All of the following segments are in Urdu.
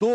2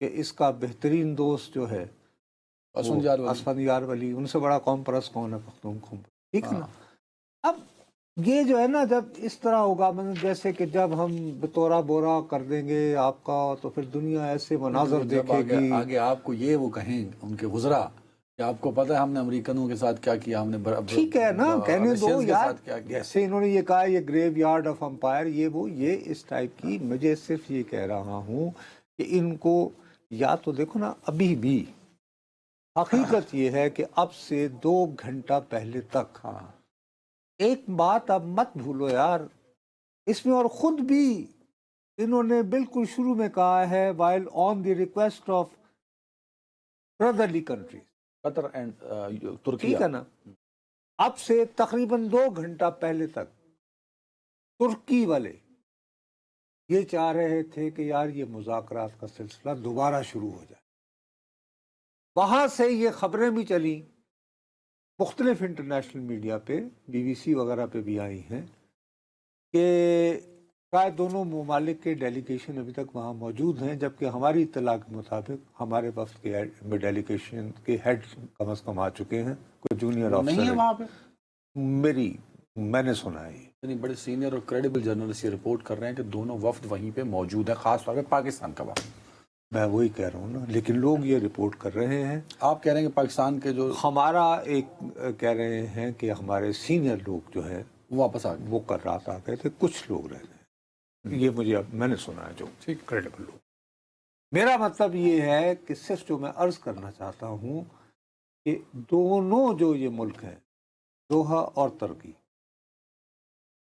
کہ اس کا بہترین دوست جو ہے اسفندیار ولی، ان سے بڑا قوم پرست کون ہے پختونخوا میں، ٹھیک ہے نا. اب یہ جو ہے نا جب اس طرح ہوگا، جیسے کہ جب ہم بطورہ بورا کر دیں گے آپ کا تو پھر دنیا ایسے مناظر دیکھے گی. آگے آپ کو یہ وہ کہیں ان کے وزراء کہ آپ کو پتہ ہے ہم نے امریکنوں کے ساتھ کیا کیا، ہم نے ٹھیک ہے نا کہنے دو یار، جیسے انہوں نے یہ کہا یہ گریو یارڈ آف امپائر، یہ اس ٹائپ کی. مجھے صرف یہ کہہ رہا ہوں کہ ان کو یا تو دیکھو نا، ابھی بھی حقیقت یہ ہے کہ اب سے 2 گھنٹہ پہلے تک ایک بات اب مت بھولو یار اس میں، اور خود بھی انہوں نے بالکل شروع میں کہا ہے while on the request of brotherly countries، Qatar and Türkiye, ٹھیک ہے نا. اب سے تقریباً 2 گھنٹہ پہلے تک ترکی والے یہ چاہ رہے تھے کہ یار یہ مذاکرات کا سلسلہ دوبارہ شروع ہو جائے. وہاں سے یہ خبریں بھی چلیں مختلف انٹرنیشنل میڈیا پہ، BBC وغیرہ پہ بھی آئی ہیں کہ شاید دونوں ممالک کے ڈیلیگیشن ابھی تک وہاں موجود ہیں، جبکہ ہماری اطلاع کے مطابق ہمارے وفد کے ڈیلیگیشن کے ہیڈ کم از کم آ چکے ہیں. کوئی جونیئر نہیں ہے آفسر وہاں پہ. میں نے سنا ہے یعنی بڑے سینئر اور کریڈیبل جرنلسٹ یہ رپورٹ کر رہے ہیں کہ دونوں وفد وہیں پہ موجود ہیں، خاص طور پہ پاکستان کا وفد. میں وہی کہہ رہا ہوں نا، لیکن لوگ یہ رپورٹ کر رہے ہیں. آپ کہہ رہے ہیں کہ پاکستان کے جو ہمارا ایک کہہ رہے ہیں کہ ہمارے سینئر لوگ جو ہے واپس آ گئے، وہ کر رات آ گئے تھے، کچھ لوگ رہ گئے. یہ مجھے اب میں نے سنا ہے جو کریڈیبل لوگ. میرا مطلب یہ ہے کہ صرف جو میں عرض کرنا چاہتا ہوں کہ دونوں جو یہ ملک ہیں دوحہ اور ترکی،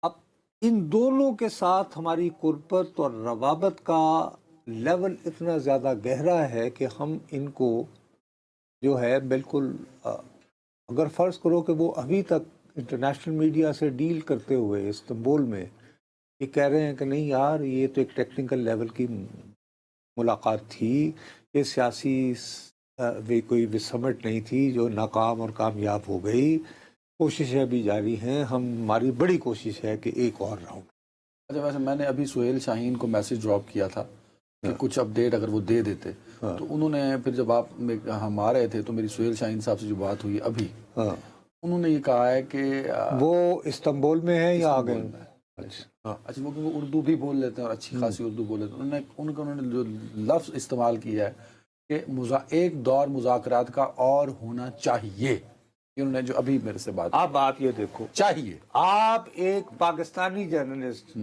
اب ان دونوں کے ساتھ ہماری قربت اور روابط کا لیول اتنا زیادہ گہرا ہے کہ ہم ان کو جو ہے بالکل اگر فرض کرو کہ وہ ابھی تک انٹرنیشنل میڈیا سے ڈیل کرتے ہوئے استنبول میں یہ کہہ رہے ہیں کہ نہیں یار یہ تو ایک ٹیکنیکل لیول کی ملاقات تھی، یہ سیاسی کوئی سمٹ نہیں تھی جو ناکام اور کامیاب ہو گئی، کوششیں بھی جاری ہیں، ہماری بڑی کوشش ہے کہ ایک اور راؤنڈ. اچھا ویسے میں نے ابھی سہیل شاہین کو میسج ڈراپ کیا تھا کہ کچھ اپڈیٹ اگر وہ دے دیتے، تو انہوں نے پھر جب آپ ہم آ رہے تھے تو میری سہیل شاہین صاحب سے جو بات ہوئی ابھی، انہوں نے یہ کہا ہے کہ وہ استنبول میں ہے یا آ گئے. اچھا وہ اردو بھی بول لیتے ہیں اور اچھی خاصی اردو بول لیتے ہیں. انہوں نے جو لفظ استعمال کیا ہے کہ ایک دور مذاکرات کا اور ہونا چاہیے، انہوں نے جو ابھی میرے سے بات. اب آپ یہ دیکھو، چاہیے آپ ایک پاکستانی جرنلسٹ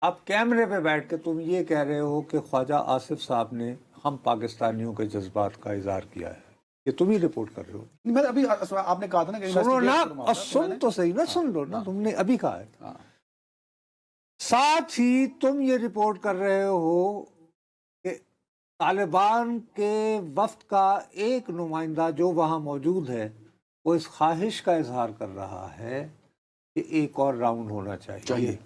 اب کیمرے پہ بیٹھ کے تم یہ کہہ رہے ہو کہ خواجہ آصف صاحب نے ہم پاکستانیوں کے جذبات کا اظہار کیا ہے، یہ تم ہی رپورٹ کر رہے ہو. میں ابھی آپ نے کہا تھا نا کہ سنو نا، سن تو صحیح نا، سن لو نا، تم نے ابھی کہا ہے. ساتھ ہی تم یہ رپورٹ کر رہے ہو کہ طالبان کے وفد کا ایک نمائندہ جو وہاں موجود ہے وہ اس خواہش کا اظہار کر رہا ہے کہ ایک اور راؤنڈ ہونا چاہیے.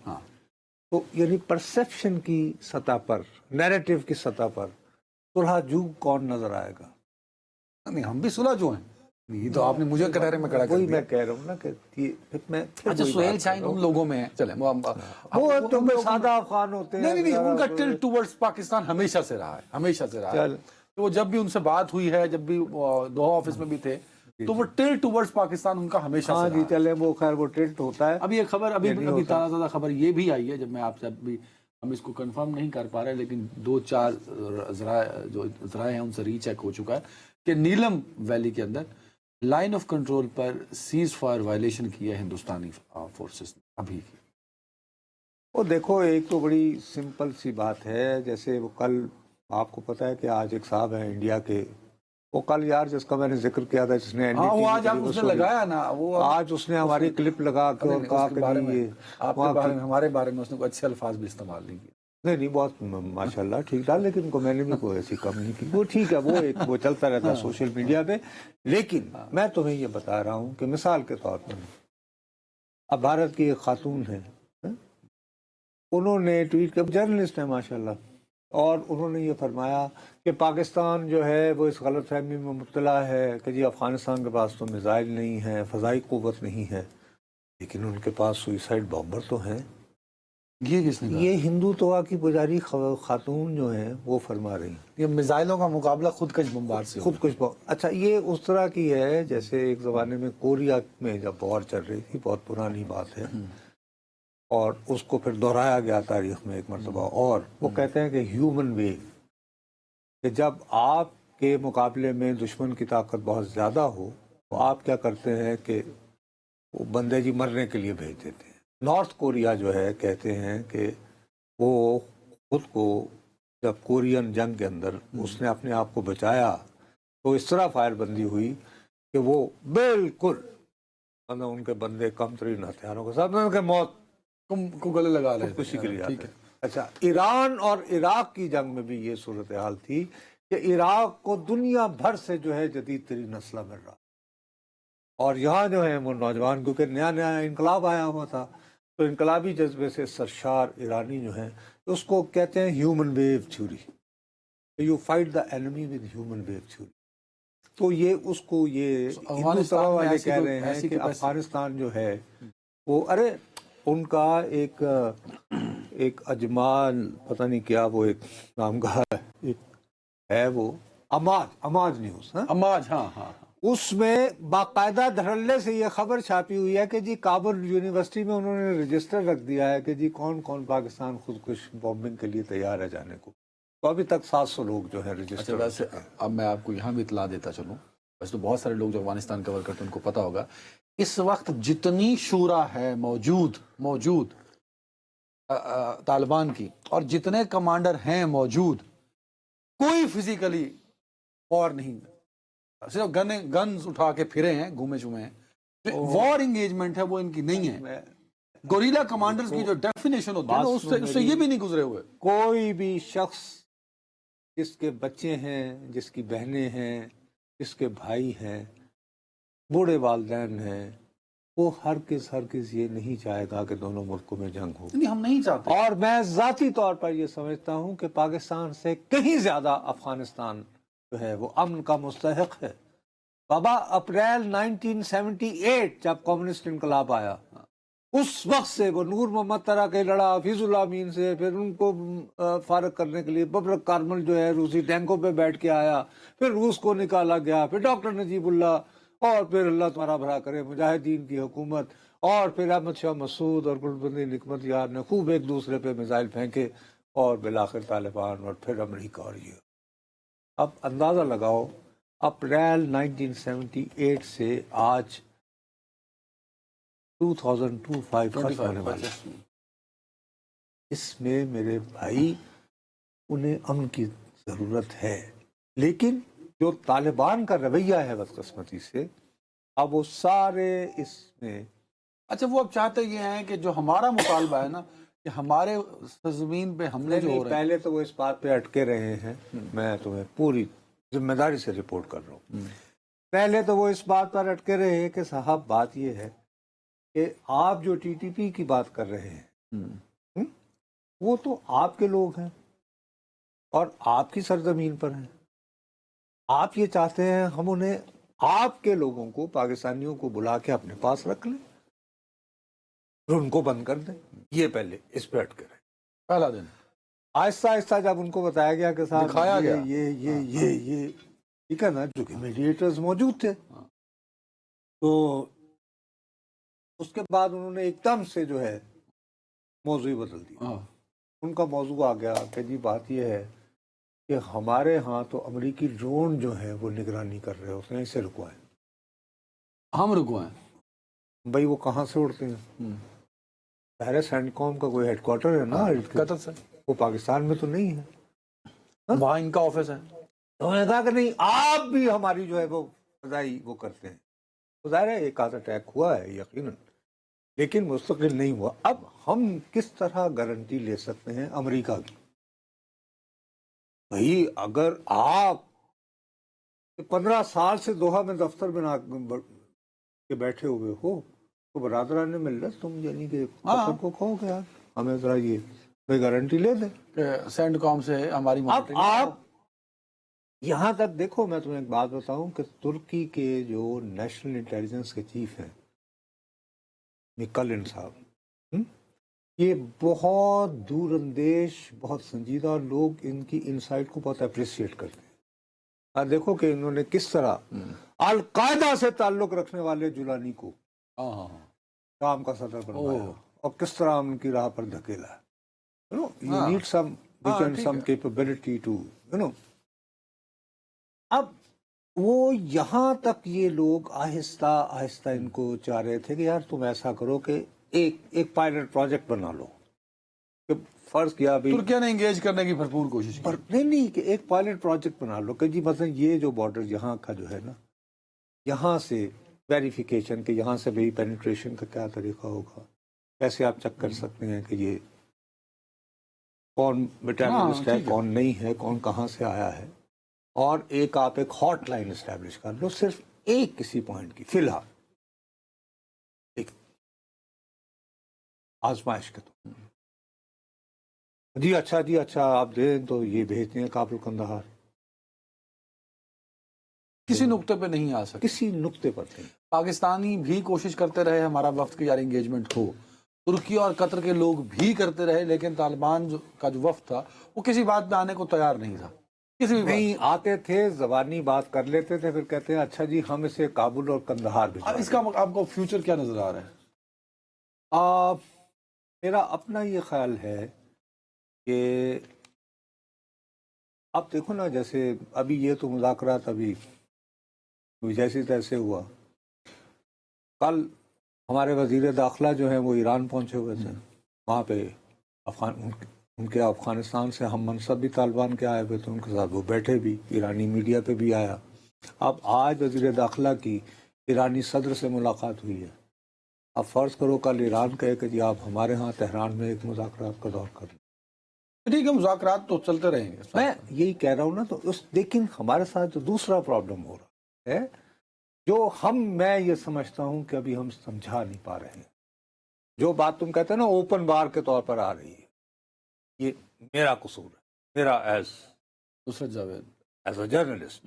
تو یعنی پرسیپشن کی سطح پر، نیریٹو کی سطح پر صلح جو کون نظر آئے گا؟ نہیں ہم بھی صلح جو ہیں، یہ تو آپ نے مجھے کٹہرے میں کھڑا کر دیا. وہی میں کہہ رہا ہوں نا کہ اچھا سہیل شاہین ان لوگوں میں ہیں، چلیں وہ تم سادہ افغان ہوتے ہیں. نہیں ان کا ٹلٹ ٹورڈز پاکستان ہمیشہ سے رہا ہے، ہمیشہ سے رہا ہے. وہ جب بھی ان سے بات ہوئی ہے، جب بھی دوحہ آفس میں بھی تھے، تو وہ ٹلٹ ٹورڈز پاکستان ان کا ہمیشہ سے رہا ہے. چلے وہ خیر وہ ٹلٹ ہوتا ہے. ابھی ایک خبر ابھی تازہ خبر یہ بھی آئی ہے، جب میں آپ سے ابھی ہم اس کو کنفرم نہیں کر پا رہے لیکن 2-4 ذرائع ہیں ان سے ری چیک ہو چکا ہے کہ نیلم ویلی کے اندر لائن آف کنٹرول پر سیز فائر وائلیشن کی ہے ہندوستانی فورسز نے ابھی کی. وہ دیکھو ایک تو بڑی سمپل سی بات ہے، جیسے وہ کل آپ کو پتا ہے کہ آج ایک صاحب ہیں انڈیا کے، وہ کل یار جس کا میں نے ذکر کیا تھا جس نے آج اس نے لگایا نا، وہ آج اس نے ہماری کلپ لگا کے اور کہا کہ ہمارے بارے میں اس نے کوئی اچھے الفاظ بھی استعمال نہیں کیے. نہیں بہت ماشاءاللہ ٹھیک ٹھاک، لیکن میں نے بھی کوئی ایسی کم نہیں کی. وہ ٹھیک ہے، وہ چلتا رہتا ہے سوشل میڈیا پہ. لیکن میں تمہیں یہ بتا رہا ہوں کہ مثال کے طور پر اب بھارت کی ایک خاتون ہے، انہوں نے ٹویٹ کیا، جرنلسٹ ہیں ماشاءاللہ، اور انہوں نے یہ فرمایا کہ پاکستان جو ہے وہ اس غلط فہمی میں مبتلا ہے کہ جی افغانستان کے پاس تو میزائل نہیں ہے، فضائی قوت نہیں ہے، لیکن ان کے پاس سوئسائڈ بامبر تو ہیں. یہ کس نے کہا؟ یہ ہندوتوا کی پجاری خاتون جو ہیں وہ فرما رہی ہیں. یہ میزائلوں کا مقابلہ خودکش بمبار سے خود کچھ اچھا یہ اس طرح کی ہے جیسے ایک زمانے میں کوریا میں جب وار چل رہی تھی، بہت پرانی بات ہے، اور اس کو پھر دہرایا گیا تاریخ میں ایک مرتبہ، اور وہ کہتے ہیں کہ ہیومن ویو، کہ جب آپ کے مقابلے میں دشمن کی طاقت بہت زیادہ ہو تو آپ کیا کرتے ہیں کہ وہ بندے جی مرنے کے لیے بھیج دیتے ہیں. نارتھ کوریا جو ہے کہتے ہیں کہ وہ خود کو جب کورین جنگ کے اندر اس نے اپنے آپ کو بچایا تو اس طرح فائر بندی ہوئی کہ وہ بالکل ان کے بندے کم ترین ہتھیاروں کے ساتھ ان کے موت کو گلے لگا رہے خودکشی کے لیے ٹھیک جاتے ہے. ہیں. اچھا ایران اور عراق کی جنگ میں بھی یہ صورتحال تھی کہ عراق کو دنیا بھر سے جو ہے جدید ترین اسلحہ مل رہا، اور یہاں جو ہے وہ نوجوان، کیونکہ نیا نیا انقلاب آیا ہوا تھا، تو انقلابی جذبے سے سرشار ایرانی جو ہیں اس کو کہتے ہیں human wave theory, you fight the enemy with human wave theory. تو یہ اس کو یہ ہندوتوا والے کہہ رہے ہیں کہ افغانستان جو ہے وہ، ارے ان کا ایک اجمال پتہ نہیں کیا وہ ایک نام کا ایک ہے، وہ اماج نیوز، اماج، ہاں ہاں، اس میں باقاعدہ دھڑلے سے یہ خبر چھاپی ہوئی ہے کہ جی کابل یونیورسٹی میں انہوں نے رجسٹر رکھ دیا ہے کہ جی کون کون پاکستان خودکش بامبنگ کے لیے تیار ہے جانے کو. تو ابھی تک 700 لوگ جو ہیں اچھا رجسٹر. ویسے اب میں آپ کو یہاں بھی اطلاع دیتا چلوں، ویسے تو بہت سارے لوگ جو افغانستان کور کرتے ہیں ان کو پتا ہوگا، اس وقت جتنی شورا ہے موجود طالبان کی، اور جتنے کمانڈر ہیں موجود، کوئی فزیکلی وار نہیں، صرف گنز اٹھا کے پھرے ہیں، گھومے چومے ہیں. وار انگیجمنٹ ہے وہ ان کی نہیں ہے. گوریلا کمانڈرز کی جو ڈیفینیشن ہوتی ہے نا، اس سے یہ بھی نہیں گزرے ہوئے. کوئی بھی شخص جس کے بچے ہیں، جس کی بہنیں ہیں، جس کے بھائی ہیں، بوڑھے والدین ہیں، وہ ہرگز یہ نہیں چاہے گا کہ دونوں ملکوں میں جنگ ہو. نہیں، ہم نہیں چاہتے. اور میں ذاتی طور پر یہ سمجھتا ہوں کہ پاکستان سے کہیں زیادہ افغانستان جو ہے وہ امن کا مستحق ہے. بابا اپریل 1978 جب کمیونسٹ انقلاب آیا، اس وقت سے وہ نور محمد طرح کے لڑا حفیظ اللہ امین سے، پھر ان کو فارغ کرنے کے لیے ببرک کارمل جو ہے روسی ٹینکوں پہ بیٹھ کے آیا، پھر روس کو نکالا گیا، پھر ڈاکٹر نجیب اللہ، اور پھر اللہ تمہارا بھلا کرے مجاہدین کی حکومت، اور پھر احمد شاہ مسعود اور گلبدی نعمت یار نے خوب ایک دوسرے پہ میزائل پھینکے، اور بالآخر طالبان، اور پھر امریکہ. اور یہ اب اندازہ لگاؤ اپریل 1978 سے آج 2025 ختم ہونے والا ہے. اس میں میرے بھائی انہیں امن کی ضرورت ہے، لیکن جو طالبان کا رویہ ہے بدقسمتی سے، اب وہ سارے اس میں. اچھا وہ اب چاہتے یہ ہیں کہ جو ہمارا مطالبہ ہے نا کہ ہمارے زمین پہ حملے جو ہو رہے ہیں، پہلے تو وہ اس بات پہ اٹکے رہے ہیں، میں تمہیں پوری ذمہ داری سے رپورٹ کر رہا ہوں. پہلے تو وہ اس بات پر اٹکے رہے ہیں کہ صاحب بات یہ ہے کہ آپ جو ٹی ٹی پی کی بات کر رہے ہیں وہ تو آپ کے لوگ ہیں اور آپ کی سرزمین پر ہیں. آپ یہ چاہتے ہیں ہم انہیں، آپ کے لوگوں کو، پاکستانیوں کو بلا کے اپنے پاس رکھ لیں، پھر ان کو بند کر دیں. یہ پہلے اس پہ اٹکے رہے. پہلا دن آہستہ آہستہ جب ان کو بتایا گیا کہ صاحب دکھایا گیا، یہ ٹھیک ہے نا، جو کہ میڈیٹرز موجود تھے، تو اس کے بعد انہوں نے ایک دم سے جو ہے موضوع ہی بدل دیا. ان کا موضوع آ گیا کہ جی بات یہ ہے کہ ہمارے ہاں تو امریکی ڈرون جو ہے وہ نگرانی کر رہے ہوتے ہیں، اسے رکوائیں. ہم رکوائیں بھائی وہ کہاں سے اڑتے ہیں؟ پہلے سینڈ کام کا کوئی ہیڈ کوارٹر ہے نا قطر سے، وہ پاکستان میں تو نہیں ہے، وہاں ان کا آفس ہے. انہوں نے کہا کہ نہیں، آپ بھی ہماری جو ہے وہ فضائی وہ کرتے ہیں. تو ظاہر ہے ایک آدھ اٹیک ہوا ہے یقیناً، لیکن مستقل نہیں ہوا. اب ہم کس طرح گارنٹی لے سکتے ہیں امریکہ کی؟ بھائی اگر آپ 15 سال سے دوحہ میں دفتر بنا کے بیٹھے ہوئے ہو تو برادران ملت تم یعنی کہ قطر کو کہو کہ ہمیں ذرا یہ بے گارنٹی لے دیں کہ سینڈ کام سے ہماری اب مانیٹرنگ. آپ یہاں تک دیکھو، میں تمہیں ایک بات بتاؤں کہ ترکی کے جو نیشنل انٹیلیجنس کے چیف ہیں مکلن صاحب، یہ بہت دور اندیش، بہت سنجیدہ، اور لوگ ان کی انسائٹ کو بہت اپریسیٹ کرتے ہیں. اور دیکھو کہ انہوں نے کس طرح القاعدہ سے تعلق رکھنے والے جولانی کو ہاں ہاں ہاں شام کا صدر بنوایا اور کس طرح ان کی راہ پر دھکیلا ہے. You need some vision, some capability to, اب وہ یہاں تک یہ لوگ آہستہ آہستہ ان کو چاہ رہے تھے کہ یار تم ایسا کرو کہ ایک پائلٹ پروجیکٹ بنا لو. کہ فرض کیا بھی ترکیہ نے انگیج کرنے کی بھرپور کوشش کی. نہیں کہ ایک پائلٹ پروجیکٹ بنا لو کہ جی مثلا یہ جو بارڈر یہاں کا جو ہے نا، یہاں سے ویریفیکیشن کہ یہاں سے بھی پینیٹریشن کا کیا طریقہ ہوگا، کیسے آپ چیک کر سکتے ہیں کہ یہ کون بیٹالینسٹ ہے، کون نہیں ہے، کون کہاں سے آیا ہے. اور ایک آپ ایک ہاٹ لائن اسٹیبلش کر لو صرف ایک کسی پوائنٹ کی، فی الحال ایک آزمائش کے تو جی اچھا آپ دیں تو یہ بھیجتے ہیں کابل قندھار. کسی نقطے پہ نہیں آ سکتے، کسی نقطے پر نہیں. پاکستانی بھی کوشش کرتے رہے ہمارا وفد کی یار انگیجمنٹ ہو، ترکی اور قطر کے لوگ بھی کرتے رہے، لیکن طالبان کا جو وفد تھا وہ کسی بات پہ آنے کو تیار نہیں تھا. کسی بھی نہیں آتے تھے، زبانی بات کر لیتے تھے، پھر کہتے ہیں اچھا جی ہم اسے کابل اور قندھار بھی. اب اس کا آپ کو فیوچر کیا نظر آ رہا ہے؟ میرا اپنا یہ خیال ہے کہ اب دیکھو نا، جیسے ابھی یہ تو مذاکرات ابھی جیسے تیسے ہوا. کل ہمارے وزیر داخلہ جو ہیں وہ ایران پہنچے ہوئے تھے، وہاں پہ ان کے افغانستان سے ہم منصب بھی طالبان کے آئے ہوئے تھے، ان کے ساتھ وہ بیٹھے بھی، ایرانی میڈیا پہ بھی آیا. اب آج وزیر داخلہ کی ایرانی صدر سے ملاقات ہوئی ہے. اب فرض کرو کل ایران کہے کہ جی آپ ہمارے ہاں تہران میں ایک مذاکرات کا دور کر لیں. ٹھیک ہے، مذاکرات تو چلتے رہیں گے. میں یہی کہہ رہا ہوں نا. تو لیکن ہمارے ساتھ جو دوسرا پرابلم ہو رہا ہے، جو میں یہ سمجھتا ہوں کہ ابھی ہم سمجھا نہیں پا رہے ہیں. جو بات تم کہتے ہیں نا اوپن بار کے طور پر آ رہی ہے، یہ میرا قصور ہے، میرا as Nusrat Javed as a journalist,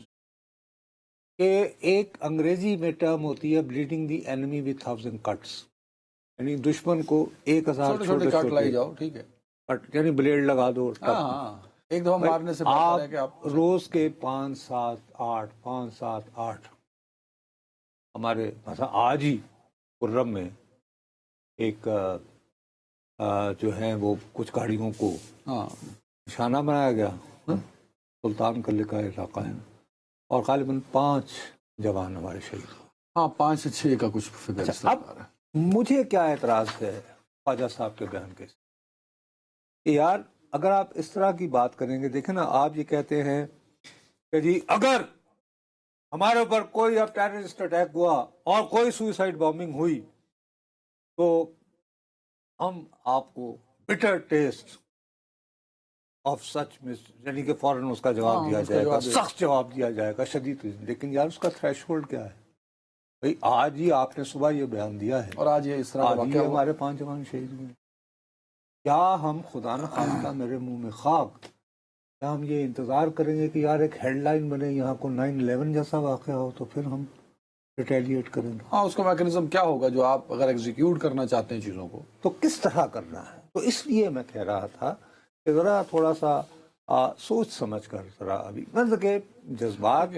کہ ایک انگریزی میں ٹرم ہوتی ہے bleeding the enemy with 1000 cuts, یعنی دشمن کو 1000 چھوٹے کٹ لائی جاؤ. ٹھیک ہے، کٹ یعنی بلیڈ لگا دو. ایک دفعہ مارنے سے بہتر ہے کہ آپ روز کے 5 7 8 ہمارے مثلا آج ہی کرم میں ایک جو ہے وہ کچھ گاڑیوں کو نشانہ بنایا گیا. سلطان کلے کا علاقہ ہے، اور غالباً 5 جوان ہمارے شہید. 5 سے 6 کا کچھ فگر. اب مجھے کیا اعتراض ہے خواجہ صاحب کے بیان کے، کہ یار اگر آپ اس طرح کی بات کریں گے، دیکھیں نا آپ یہ کہتے ہیں کہ جی اگر ہمارے اوپر کوئی اب ٹیررسٹ اٹیک ہوا اور کوئی سوئسائڈ بامبنگ ہوئی تو ہم آپ کو بٹر ٹیسٹ آف سچ یعنی کہ فوراً اس کا جواب دیا جائے گا، سخت جواب دیا جائے گا، شدید. لیکن یار اس کا تھریش ہولڈ کیا ہے بھائی؟ آج ہی آپ نے صبح یہ بیان دیا ہے اور آج یہ اس طرح آج ہی ہمارے 5 جوان شہید ہوئے. کیا ہم خدا نہ خواستہ میرے منہ میں خاک، کیا ہم یہ انتظار کریں گے کہ یار ایک ہیڈ لائن بنے یہاں کو 9/11 جیسا واقعہ ہو تو پھر ہم ریٹیلیٹ کریں گے؟ اس کا میکنزم کیا ہوگا جو آپ اگر ایگزیکیوٹ کرنا چاہتے ہیں چیزوں کو تو کس طرح کرنا ہے؟ تو اس لیے میں کہہ رہا تھا کہ ذرا تھوڑا سا سوچ سمجھ کر ذرا ابھی مطلب کہ جذبات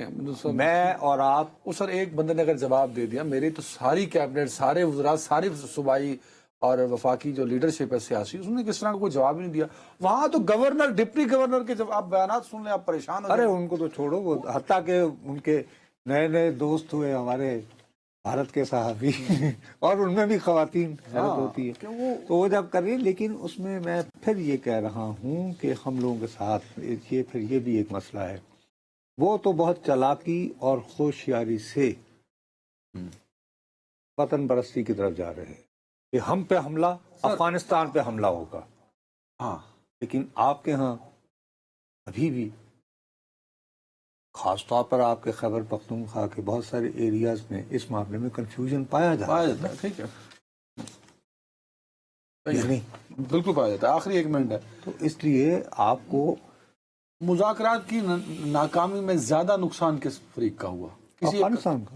میں اور آپ سر ایک بندے نے اگر جواب دے دیا، میری تو ساری کیبنٹ، سارے وزراء، ساری صوبائی اور وفاقی جو لیڈرشپ ہے سیاسی، اس نے کس طرح کا کوئی جواب ہی نہیں دیا. وہاں تو گورنر، ڈپٹی گورنر کے جب آپ بیانات سن لیں آپ پریشان ہو. ارے ان کو تو چھوڑو، وہ حتیٰ کہ ان کے نئے دوست ہوئے ہمارے بھارت کے صحافی اور ان میں بھی خواتین حیرت ہوتی ہے تو وہ جب کر رہی. لیکن اس میں پھر یہ کہہ رہا ہوں کہ ہم لوگوں کے ساتھ یہ بھی ایک مسئلہ ہے، وہ تو بہت چالاکی اور ہوشیاری سے وطن پرستی کی طرف جا رہے ہیں کہ ہم پہ حملہ، افغانستان پہ حملہ ہوگا. لیکن آپ کے ہاں ابھی بھی خاص طور پر آپ کے خیبر پختونخوا کے بہت سارے ایریاز میں اس معاملے میں کنفیوژن پایا جاتا ہے. ٹھیک ہے، یعنی بالکل پایا جاتا ہے. آخری 1 منٹ ہے، تو اس لیے آپ کو مذاکرات کی ناکامی میں زیادہ نقصان کس فریق کا ہوا؟ افغانستان کا.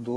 2,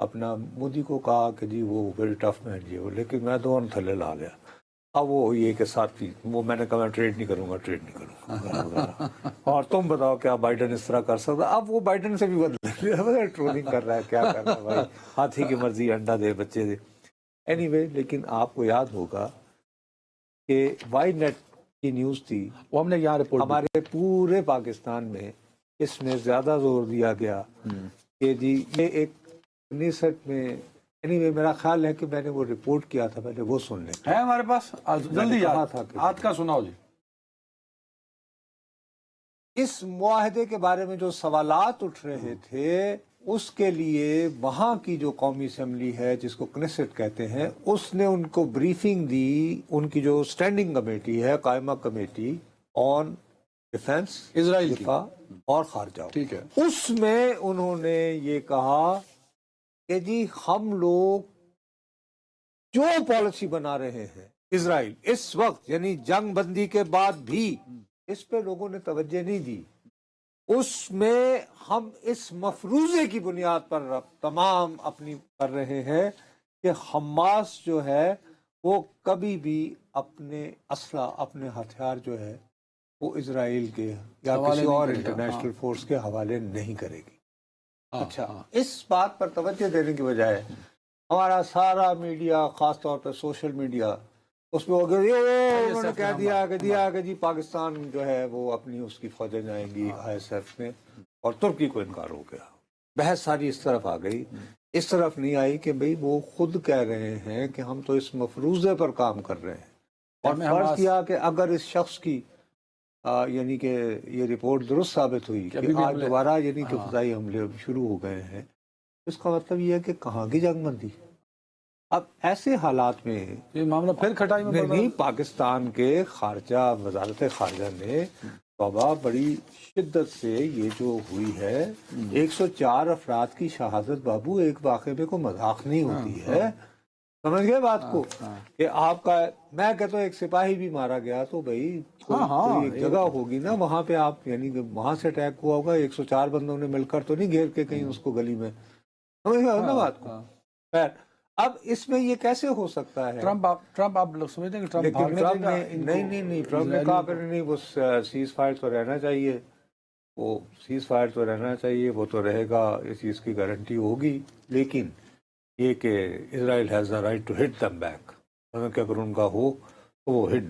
اپنا مودی کو کہا کہ جی وہ ویری ٹف مین جی وہ، لیکن میں دونوں تھلے لا گیا. اب وہ یہ کہ ساتھ وہ میں نے کہا میں ٹریڈ نہیں کروں گا اور تم بتاؤ کیا بائیڈن اس طرح کر سکتا. اب وہ بائیڈن سے بھی بدل ٹرولنگ کر رہا ہے، کیا کر رہا ہے بھائی، ہاتھی کی مرضی انڈا دے بچے دے. اینی وے، لیکن آپ کو یاد ہوگا کہ وائی نیٹ کی نیوز تھی، وہ ہم نے یہاں رپورٹ ہمارے پورے پاکستان میں اس میں زیادہ زور دیا گیا کہ جی یہ ایک 19 میں اینی وے میرا خیال ہے کہ میں نے وہ رپورٹ کیا تھا، میں نے وہ سن لیں ہے ہمارے پاس جلدی کہا یاد تھا کہ آج کا سناؤ جی. اس معاہدے کے بارے میں جو سوالات اٹھ رہے تھے اس کے لیے وہاں کی جو قومی اسمبلی ہے جس کو کنیسٹ کہتے ہیں، اس نے ان کو بریفنگ دی. ان کی جو اسٹینڈنگ کمیٹی ہے، قائمہ کمیٹی آن ڈیفنس، اسرائیل کی، دفاع اور خارجہ، ٹھیک ہے، اس میں انہوں نے یہ کہا کہ جی ہم لوگ جو پالیسی بنا رہے ہیں اسرائیل اس وقت، یعنی جنگ بندی کے بعد بھی، اس پہ لوگوں نے توجہ نہیں دی. اس میں ہم اس مفروضے کی بنیاد پر تمام اپنی کر رہے ہیں کہ حماس جو ہے وہ کبھی بھی اپنے اسلحہ، اپنے ہتھیار جو ہے وہ اسرائیل کے یا کسی اور انٹرنیشنل فورس کے حوالے نہیں کرے گی. اچھا، اس بات پر توجہ دینے کی بجائے ہمارا سارا میڈیا، خاص طور پہ سوشل میڈیا، اس میں انہوں نے کہہ دیا کہ جی پاکستان جو ہے وہ اپنی اس کی فوجیں جائیں گی آئی ایس ایف میں، اور ترکی کو انکار ہو گیا. بحث ساری اس طرف آ گئی، اس طرف نہیں آئی کہ بھئی وہ خود کہہ رہے ہیں کہ ہم تو اس مفروضے پر کام کر رہے ہیں. اور فرض کیا کہ اگر اس شخص کی یعنی کہ یہ رپورٹ درست ثابت ہوئی کہ آج دوبارہ یعنی کہ فضائی حملے شروع ہو گئے ہیں، اس کا مطلب یہ ہے کہ کہاں کی جنگ بندی. اب ایسے حالات میں یہ معاملہ پھر کھٹائی میں نہیں، پاکستان کے خارجہ، وزارت خارجہ نے توبہ بڑی شدت سے یہ جو ہوئی ہے، 104 افراد کی شہادت بابو ایک واقعے میں کوئی مذاق نہیں ہوتی ہے. سمجھ گئے بات کو کہ آپ کا، میں کہتا ہوں ایک سپاہی بھی مارا گیا تو بھائی کوئی ایک جگہ ہوگی نا وہاں پہ، آپ یعنی کہ وہاں سے اٹیک ہوا ہوگا، 104 بندوں نے مل کر تو نہیں گھیر کے کہیں اس کو گلی میں. سمجھ گئے نا بات کو. خیر، اب اس میں یہ کیسے ہو سکتا ہے؟ ٹرمپ آپ لوگ سمجھتے ہیں کہ ٹرمپ لیکن بھاگنے ٹرمپ دے گا نے نہیں ٹرمپ نے کہا پھر نہیں، وہ سیز فائر تو رہنا چاہیے، وہ سیز فائر تو رہنا چاہیے، وہ تو رہے گا، اس چیز کی گارنٹی ہوگی. لیکن یہ کہ Israel has the right to hit them back, کہ اگر ان کا ہو تو وہ ہٹ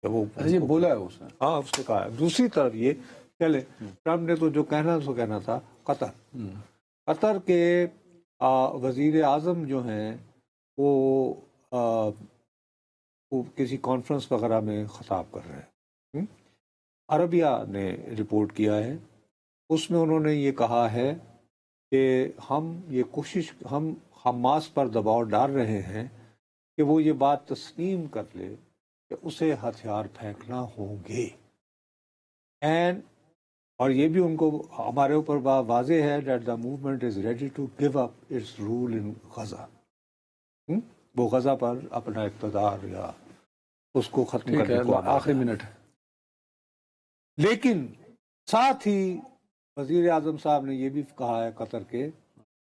وہ یہ بولا ہے اس نے. ہاں اس نے کہا. دوسری طرف یہ چلے، ٹرمپ نے تو جو کہنا سو کہنا تھا. قطر کے وزیر اعظم جو ہیں وہ کسی کانفرنس وغیرہ میں خطاب کر رہے ہیں. عربیہ نے رپورٹ کیا ہے، اس میں انہوں نے یہ کہا ہے کہ ہم یہ کوشش، ہم حماس پر دباؤ ڈال رہے ہیں کہ وہ یہ بات تسلیم کر لے کہ اسے ہتھیار پھینکنا ہوں گے. اور یہ بھی ان کو ہمارے اوپر واضح ہے that the movement is ready to give up its rule in Gaza. وہ غزہ پر اپنا اقتدار یا اس کو ختم کرنے کو آخری منٹ ہے. لیکن ساتھ ہی وزیر اعظم صاحب نے یہ بھی کہا ہے قطر کے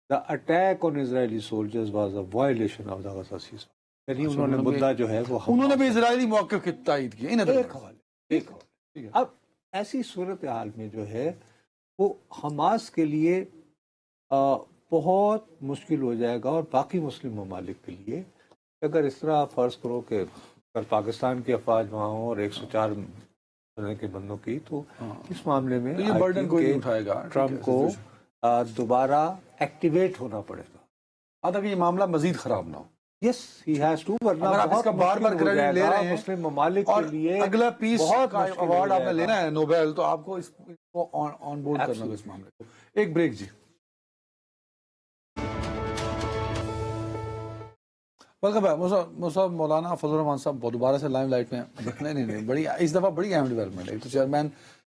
the attack on Israeli soldiers was a violation of the Gaza ceasefire. یعنی انہوں نے مدعا جو ہے وہ انہوں نے بھی اسرائیلی موقف کی تائید کی. ایک حوالے. اب ایسی صورتحال میں جو ہے وہ حماس کے لیے بہت مشکل ہو جائے گا، اور باقی مسلم ممالک کے لیے اگر اس طرح فرض کرو کہ اگر پاکستان کی افواج وہاں ہوں اور 104 کے بندوں کی، تو اس معاملے میں یہ برڈن کوئی نہیں اٹھائے گا. ٹرمپ کو دوبارہ ایکٹیویٹ ہونا پڑے گا تاکہ یہ معاملہ مزید خراب نہ ہو. یس ہی ہیز ٹو، ورنہ اگر آپ اس کا بار بار کریڈٹ لے رہے ہیں مسلم ممالک کے لیے اگلا پیس کا ایوارڈ آپ نے لینا ہے. ہے نوبیل، تو آپ کو اس کو آن بورڈ کرنا ہوگا اس معاملے کو. ایک بریک جی. Welcome back. مولانا فضل الرحمان صاحب دوبارہ سے لائم لائٹ میں. نہیں بڑی اس دفعہ بڑی اہم ڈیولپمنٹ ہے. تو چیئرمین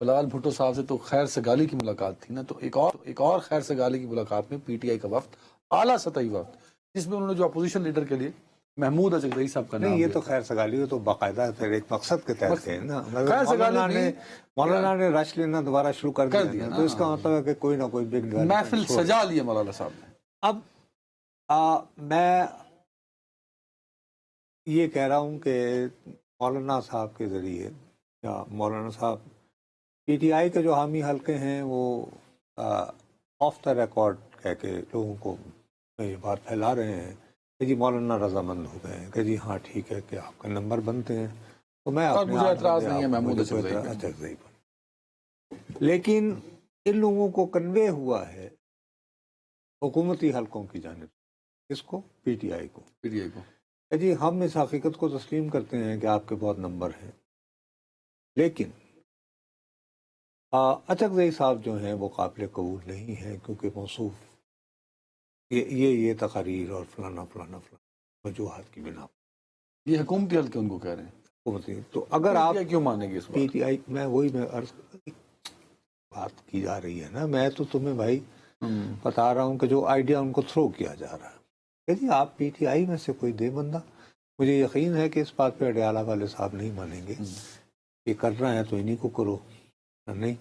بلال بھٹو صاحب سے تو خیر سگالی کی ملاقات تھی نا، تو ایک اور خیر سگالی کی ملاقات میں پی ٹی آئی کا وفد، اعلیٰ سطحی وفد، جس میں انہوں نے جو اپوزیشن لیڈر کے لیے محمود اجگدئی صاحب کا نام. نہیں، یہ تو خیر سگالی ہے تو باقاعدہ پھر ایک مقصد کے تحت ہے نا. مولانا نے رش لینا دوبارہ شروع کر دیا، تو اس کا مطلب ہے کہ کوئی نہ کوئی بگ محفل سجا لی ہے مولانا صاحب نے. اب میں یہ کہہ رہا ہوں کہ مولانا صاحب کے ذریعے یا مولانا صاحب پی ٹی آئی کے جو حامی حلقے ہیں وہ آف دا ریکارڈ کہہ کے لوگوں کو یہ بات پھیلا رہے ہیں کہ جی مولانا رضامند ہو گئے ہیں کہ جی ہاں ٹھیک ہے کہ آپ کے نمبر بنتے ہیں، تو میں اور اپنے مجھے آپ اعتراض بندے نہیں ہے آپ کو محمود مجھے اچکزئی پہ۔ اچکزئی پر، لیکن ان لوگوں کو کنوے ہوا ہے حکومتی حلقوں کی جانب سے، اس کو پی ٹی آئی کو، پی ٹی آئی کو کہ جی ہم اس حقیقت کو تسلیم کرتے ہیں کہ آپ کے بہت نمبر ہیں، لیکن اچکزئی صاحب جو ہیں وہ قابل قبول نہیں ہیں، کیونکہ موصوف یہ تقاریر اور فلانا فلانا فلانا وجوہات کی بنا یہ حکومتی حلقے ان کو کہہ رہے ہیں، حکومتی، تو اگر آپ کیوں مانے گی اس پی بات؟ ٹی آئی میں عرض بات کی جا رہی ہے نا، میں تو تمہیں بھائی بتا رہا ہوں کہ جو آئیڈیا ان کو تھرو کیا جا رہا ہے کہ جی آپ پی ٹی آئی میں سے کوئی دے بندہ، مجھے یقین ہے کہ اس بات پہ اڈیالہ والے صاحب نہیں مانیں گے، یہ کر رہا ہے تو انہیں کو کرو، نہیں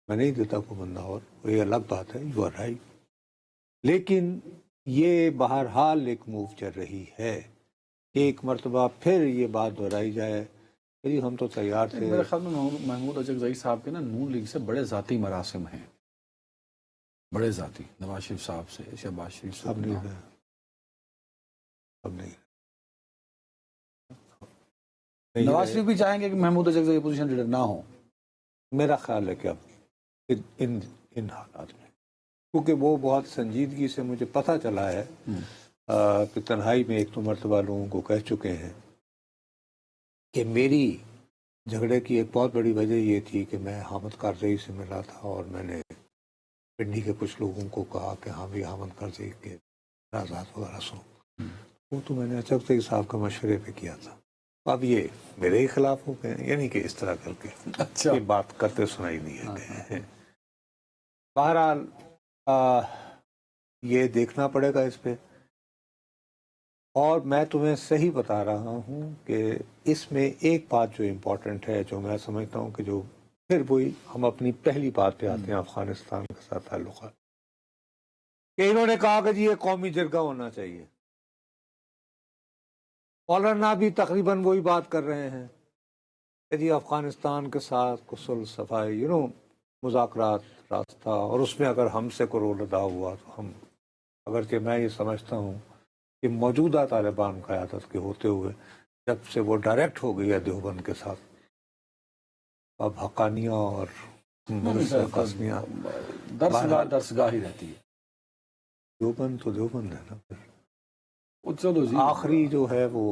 میں نہیں دیتا کوئی بندہ، اور یہ الگ بات ہے، یو آر رائٹ، لیکن یہ بہرحال ایک موو چل رہی ہے کہ ایک مرتبہ پھر یہ بات دہرائی جائے کہ جی ہم تو تیار تھے۔ میرے خیال میں محمود اچکزئی صاحب کے نا نون لیگ سے بڑے ذاتی مراسم ہیں، بڑے ذاتی، نواز شریف صاحب سے، شہباز شریف سے، اب نہیں ہے، اب نہیں نواز رہے۔ شریف بھی چاہیں گے کہ محمود اچکزئی اپوزیشن لیڈر نہ ہو۔ میرا خیال ہے کہ اب ان حالات میں، کیونکہ وہ بہت سنجیدگی سے مجھے پتہ چلا ہے کہ تنہائی میں ایک تو مرتبہ لوگوں کو کہہ چکے ہیں کہ میری جھگڑے کی ایک بہت بڑی وجہ یہ تھی کہ میں حامد کارزئی سے ملا تھا اور میں نے پنڈی کے کچھ لوگوں کو کہا کہ ہاں بھی حامد کارزئی کے اعزاز وغیرہ سو، وہ تو میں نے اچکزئی صاحب کا مشورے پہ کیا تھا، اب یہ میرے ہی خلاف ہو گئے ہیں، یعنی کہ اس طرح کر کے اچھا، یہ بات کرتے سنائی نہیں ہے۔ بہرحال یہ دیکھنا پڑے گا اس پہ، اور میں تمہیں صحیح بتا رہا ہوں کہ اس میں ایک بات جو امپورٹنٹ ہے، جو میں سمجھتا ہوں کہ جو پھر وہی ہم اپنی پہلی بات پہ آتے ہیں افغانستان کے ساتھ تعلقات، کہ انہوں نے کہا کہ جی یہ قومی جرگہ ہونا چاہیے، مولانا بھی تقریباً وہی بات کر رہے ہیں کہ جی افغانستان کے ساتھ کسل صفائی مذاکرات راستہ، اور اس میں اگر ہم سے کوئی رول ادا ہوا تو ہم، اگرچہ میں یہ سمجھتا ہوں کہ موجودہ طالبان قیادت کے ہوتے ہوئے جب سے وہ ڈائریکٹ ہو گئی ہے دیوبند کے ساتھ، اب حقانیہ اور قسمیہ، درسگاہ ہی رہتی ہے، دیوبند تو دیوبند ہے نا، پھر چلو جی، آخری جو ہے وہ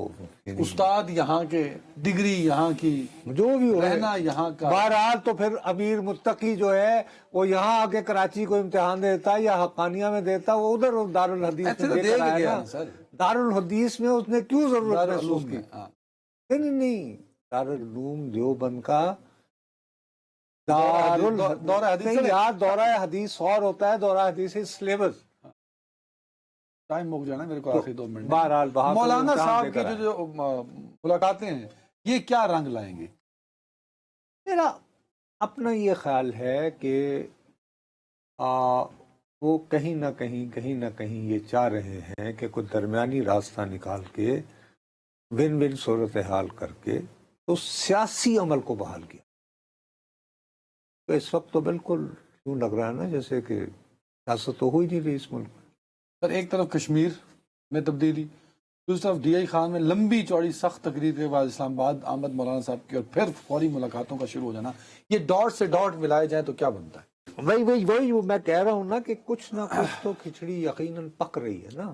استاد یہاں کے، ڈگری یہاں کی، جو بھی ہو رہنا یہاں کا، بہرحال تو پھر امیر متقی جو ہے وہ یہاں آ کے کراچی کو امتحان دیتا یا حقانیہ میں دیتا، وہ ادھر دارالحدیث میں دے کر آیا نا، دارالحدیث میں اس نے کیوں ضرورت محسوس کی؟ نہیں، دارالعلوم دیوبند کا دورہ حدیث نہیں یار، دورہ حدیث اور ہوتا ہے، دورہ حدیث سلیبس، ٹائم ہو جانا میرے کو آخری 2 منٹ۔ بہرحال مولانا صاحب کی جو ملاقاتیں ہیں یہ کیا رنگ لائیں گے؟ میرا اپنا یہ خیال ہے کہ وہ کہیں نہ کہیں یہ چاہ رہے ہیں کہ کوئی درمیانی راستہ نکال کے ون ون صورتحال کر کے تو سیاسی عمل کو بحال کیا، تو اس وقت تو بالکل یوں لگ رہا ہے نا جیسے کہ سیاست تو ہو ہی نہیں رہی اس ملک میں۔ سر ایک طرف کشمیر میں تبدیلی، دوسری طرف ڈی آئی خان میں لمبی چوڑی سخت تقریر کے بعد اسلام آباد آمد مولانا صاحب کی، اور پھر فوری ملاقاتوں کا شروع ہو جانا، یہ ڈاٹ سے ڈاٹ ملائے جائیں تو کیا بنتا ہے؟ وہی میں کہہ رہا ہوں نا کہ کچھ نہ کچھ تو کھچڑی یقیناً پک رہی ہے نا،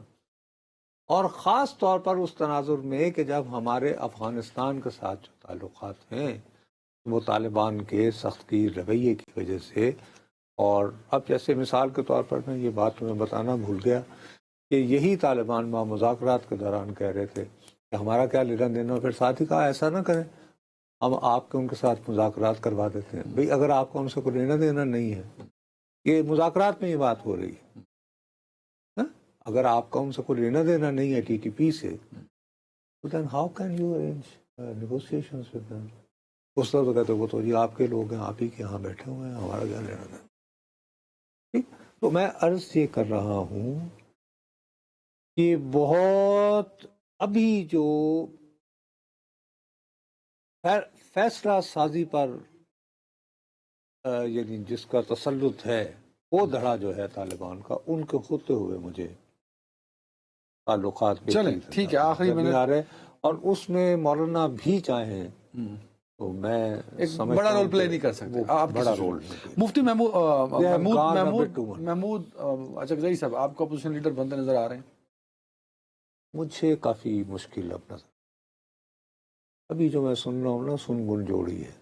اور خاص طور پر اس تناظر میں کہ جب ہمارے افغانستان کے ساتھ جو تعلقات ہیں وہ طالبان کے سخت کی رویے کی وجہ سے، اور اب جیسے مثال کے طور پر میں یہ بات تمہیں بتانا بھول گیا کہ یہی طالبان مذاکرات کے دوران کہہ رہے تھے کہ ہمارا کیا لینا دینا، پھر ساتھ ہی کہا ایسا نہ کریں، ہم آپ کے ان کے ساتھ مذاکرات کروا دیتے ہیں۔ بھئی اگر آپ کو ان سے کوئی لینا دینا نہیں ہے، یہ مذاکرات میں یہ بات ہو رہی ہے، اگر آپ کا ان سے کوئی لینا دینا نہیں ہے ٹی ٹی پی سے، تو then how can you arrange negotiations with them؟ اس طرح تو کہتے وہ تو جی آپ کے لوگ ہیں، آپ ہی کے یہاں بیٹھے ہوئے ہیں، ہمارا کیا لینا دینا۔ ٹھیک، تو میں عرض یہ کر رہا ہوں یہ بہت ابھی جو فیصلہ سازی پر یعنی جس کا تسلط ہے وہ دھڑا جو ہے طالبان کا، ان کے ہوتے ہوئے مجھے تعلقات چلیں ٹھیک ہے، آخری میں آ رہے، اور اس میں مولانا بھی چاہیں تو میں ایک بڑا رول پلے نہیں کر سکتے آپ، بڑا رول مفتی محمود اچکزئی صاحب آپ کو اپوزیشن لیڈر بنتے نظر آ رہے ہیں؟ مجھے کافی مشکل اب نظر، ابھی جو میں سن رہا ہوں نا سن گن جوڑی ہے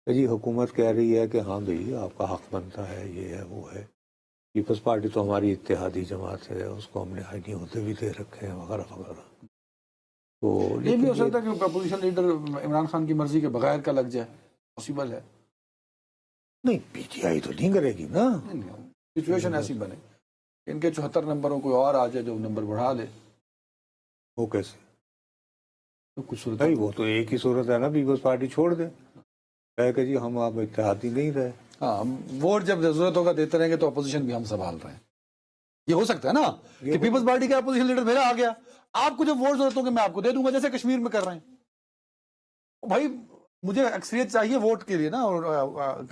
کہ جی حکومت کہہ رہی ہے کہ ہاں بھئی آپ کا حق بنتا ہے، یہ ہے وہ ہے، پیپلز پارٹی تو ہماری اتحادی جماعت ہے، اس کو ہم نے آئینی عہدے بھی دے رکھے ہیں وغیرہ وغیرہ. تو یہ بھی ہو سکتا ہے کہ اپوزیشن لیڈر عمران خان کی مرضی کے بغیر کا لگ جائے، پاسبل ہے؟ نہیں، پی ٹی آئی تو نہیں کرے گی نا. سچویشن ایسی بنے ان کے 74 نمبروں کوئی اور آ جائے جو نمبر بڑھا لے، وہ کیسے؟ تو کچھ صورت بھائی وہ تو ایک ہی صورت ہے نا، پیپلز پارٹی چھوڑ دے، کہے کہ جی ہم آپ اتحادی نہیں رہے. ہاں، ووٹ جب ضرورت ہوگا دیتے رہیں گے تو اپوزیشن بھی ہم سنبھال رہے ہیں. یہ ہو سکتا ہے نا کہ پیپلز پارٹی کا اپوزیشن لیڈر میرا آ گیا، آپ کو جب ووٹ ضرورت ہوگا میں آپ کو دے دوں گا، جیسے کشمیر میں کر رہے ہیں. بھائی مجھے اکثریت چاہیے ووٹ کے لیے نا، اور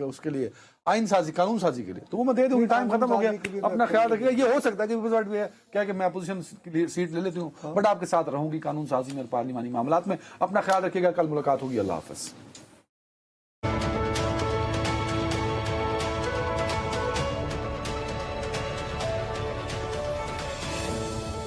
اس کے لیے آئین سازی، قانون سازی کے لیے، تو وہ میں دے دوں گا. ٹائم ختم ہو گیا، اپنا خیال رکھیے گا. یہ ہو سکتا ہے کہ پیپلز پارٹی بھی ہے کہ میں اپوزیشن کی سیٹ لے لیتی ہوں، بٹ آپ کے ساتھ رہوں گی قانون سازی میں اور پارلیمانی معاملات میں. اپنا خیال رکھیے گا، کل ملاقات ہوگی. اللہ حافظ.